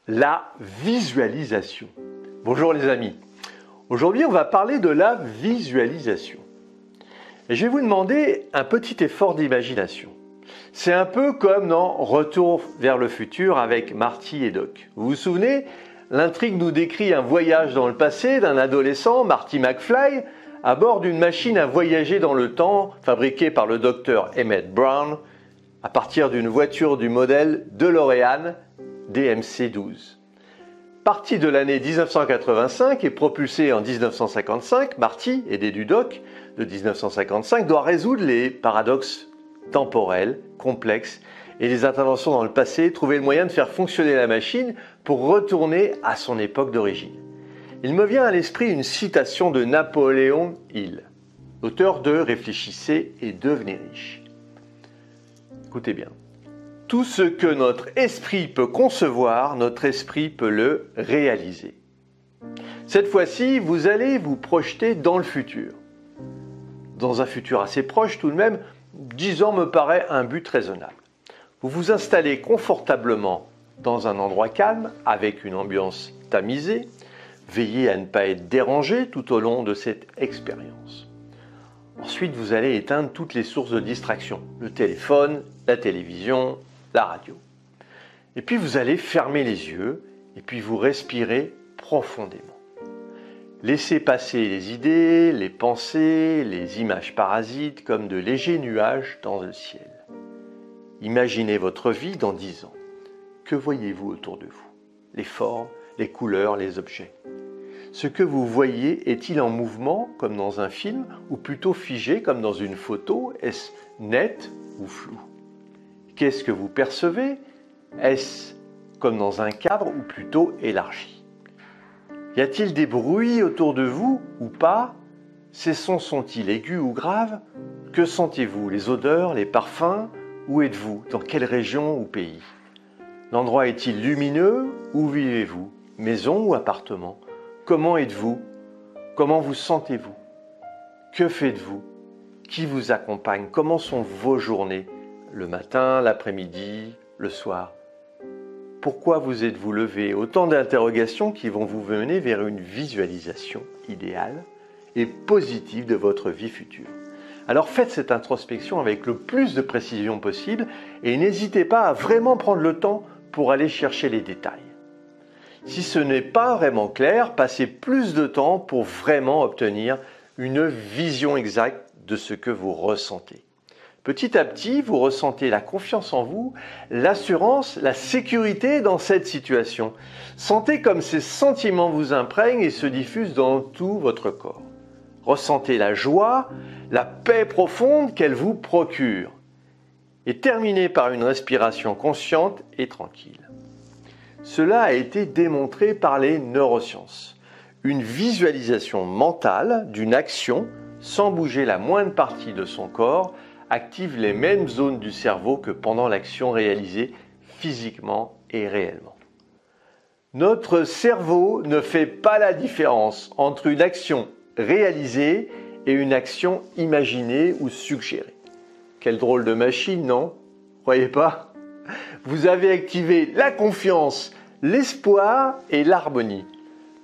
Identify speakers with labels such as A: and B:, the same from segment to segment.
A: la visualisation. Bonjour les amis. Aujourd'hui, on va parler de la visualisation. Et je vais vous demander un petit effort d'imagination. C'est un peu comme dans Retour vers le futur avec Marty et Doc. Vous vous souvenez, l'intrigue nous décrit un voyage dans le passé d'un adolescent, Marty McFly, à bord d'une machine à voyager dans le temps fabriquée par le docteur Emmett Brown à partir d'une voiture du modèle DeLorean DMC-12. Parti de l'année 1985 et propulsé en 1955, Marty, aidé du Doc de 1955, doit résoudre les paradoxes temporels complexes et les interventions dans le passé, trouver le moyen de faire fonctionner la machine pour retourner à son époque d'origine. Il me vient à l'esprit une citation de Napoléon Hill, auteur de Réfléchissez et devenez riche. Écoutez bien. Tout ce que notre esprit peut concevoir, notre esprit peut le réaliser. Cette fois-ci, vous allez vous projeter dans le futur. Dans un futur assez proche tout de même, 10 ans me paraît un but raisonnable. Vous vous installez confortablement dans un endroit calme, avec une ambiance tamisée. Veillez à ne pas être dérangé tout au long de cette expérience. Ensuite, vous allez éteindre toutes les sources de distraction, le téléphone, la télévision, la radio. Et puis vous allez fermer les yeux et puis vous respirez profondément. Laissez passer les idées, les pensées, les images parasites comme de légers nuages dans le ciel. Imaginez votre vie dans 10 ans. Que voyez-vous autour de vous? Les formes, les couleurs, les objets. Ce que vous voyez est-il en mouvement comme dans un film ou plutôt figé comme dans une photo? Est-ce net ou flou? Qu'est-ce que vous percevez? Est-ce comme dans un cadre ou plutôt élargi? Y a-t-il des bruits autour de vous ou pas? Ces sons sont-ils aigus ou graves? Que sentez-vous? Les odeurs, les parfums? Où êtes-vous? Dans quelle région ou pays? L'endroit est-il lumineux? Où vivez-vous? Maison ou appartement? Comment êtes-vous? Comment vous sentez-vous? Que faites-vous? Qui vous accompagne? Comment sont vos journées? Le matin, l'après-midi, le soir. Pourquoi vous êtes-vous levé? Autant d'interrogations qui vont vous mener vers une visualisation idéale et positive de votre vie future. Alors faites cette introspection avec le plus de précision possible et n'hésitez pas à vraiment prendre le temps pour aller chercher les détails. Si ce n'est pas vraiment clair, passez plus de temps pour vraiment obtenir une vision exacte de ce que vous ressentez. Petit à petit, vous ressentez la confiance en vous, l'assurance, la sécurité dans cette situation. Sentez comme ces sentiments vous imprègnent et se diffusent dans tout votre corps. Ressentez la joie, la paix profonde qu'elle vous procure. Et terminez par une respiration consciente et tranquille. Cela a été démontré par les neurosciences. Une visualisation mentale d'une action, sans bouger la moindre partie de son corps, active les mêmes zones du cerveau que pendant l'action réalisée physiquement et réellement. Notre cerveau ne fait pas la différence entre une action réalisée et une action imaginée ou suggérée. Quelle drôle de machine, non? Croyez pas? Vous avez activé la confiance, l'espoir et l'harmonie.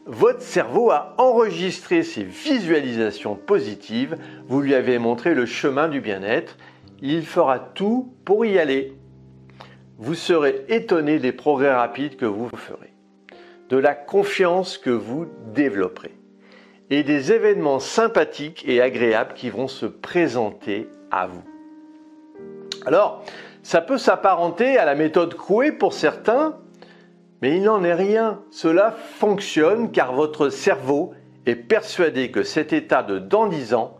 A: Votre cerveau a enregistré ces visualisations positives, vous lui avez montré le chemin du bien-être, il fera tout pour y aller. Vous serez étonné des progrès rapides que vous ferez, de la confiance que vous développerez et des événements sympathiques et agréables qui vont se présenter à vous. Alors, ça peut s'apparenter à la méthode Coué pour certains, mais il n'en est rien. Cela fonctionne car votre cerveau est persuadé que cet état de dans 10 ans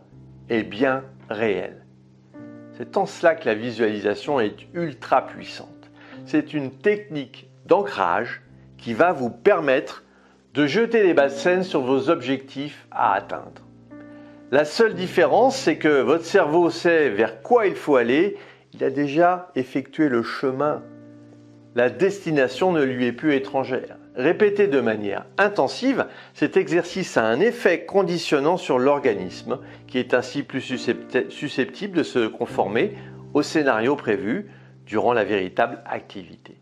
A: est bien réel. C'est en cela que la visualisation est ultra puissante. C'est une technique d'ancrage qui va vous permettre de jeter les bases saines sur vos objectifs à atteindre. La seule différence, c'est que votre cerveau sait vers quoi il faut aller. Il a déjà effectué le chemin. La destination ne lui est plus étrangère. Répétez de manière intensive, cet exercice a un effet conditionnant sur l'organisme, qui est ainsi plus susceptible de se conformer au scénario prévu durant la véritable activité.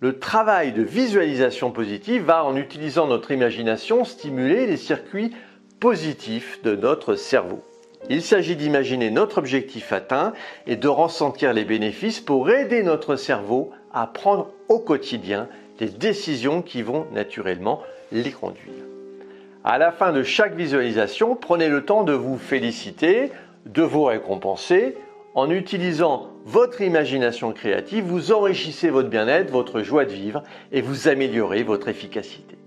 A: Le travail de visualisation positive va, en utilisant notre imagination, stimuler les circuits positifs de notre cerveau. Il s'agit d'imaginer notre objectif atteint et de ressentir les bénéfices pour aider notre cerveau à prendre au quotidien les décisions qui vont naturellement les conduire. À la fin de chaque visualisation, prenez le temps de vous féliciter, de vous récompenser. En utilisant votre imagination créative, vous enrichissez votre bien-être, votre joie de vivre et vous améliorez votre efficacité.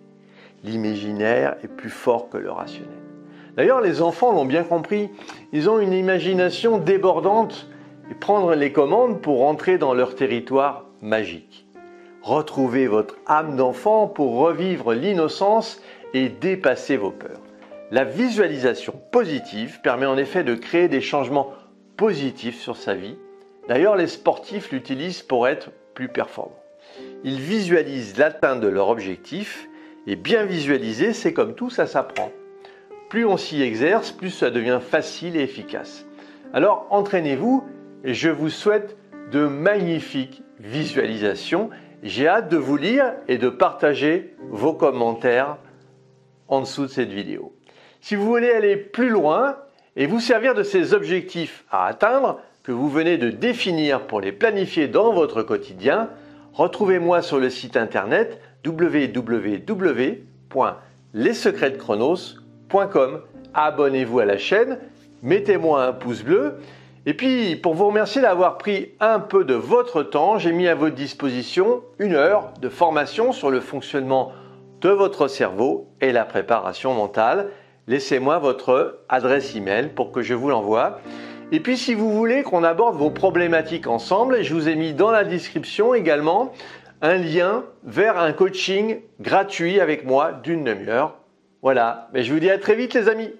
A: L'imaginaire est plus fort que le rationnel. D'ailleurs, les enfants l'ont bien compris. Ils ont une imagination débordante et prendre les commandes pour entrer dans leur territoire magique. Retrouvez votre âme d'enfant pour revivre l'innocence et dépasser vos peurs. La visualisation positive permet en effet de créer des changements positifs sur sa vie. D'ailleurs, les sportifs l'utilisent pour être plus performants. Ils visualisent l'atteinte de leur objectif et bien visualiser, c'est comme tout, ça s'apprend. Plus on s'y exerce, plus ça devient facile et efficace. Alors entraînez-vous et je vous souhaite de magnifiques visualisations. J'ai hâte de vous lire et de partager vos commentaires en dessous de cette vidéo. Si vous voulez aller plus loin et vous servir de ces objectifs à atteindre que vous venez de définir pour les planifier dans votre quotidien, retrouvez-moi sur le site internet www.lessecretsdechronos.com. Abonnez-vous à la chaîne, mettez-moi un pouce bleu. Et puis, pour vous remercier d'avoir pris un peu de votre temps, j'ai mis à votre disposition 1 heure de formation sur le fonctionnement de votre cerveau et la préparation mentale. Laissez-moi votre adresse email pour que je vous l'envoie. Et puis, si vous voulez qu'on aborde vos problématiques ensemble, je vous ai mis dans la description également un lien vers un coaching gratuit avec moi d'1 demi-heure. Voilà, mais je vous dis à très vite les amis.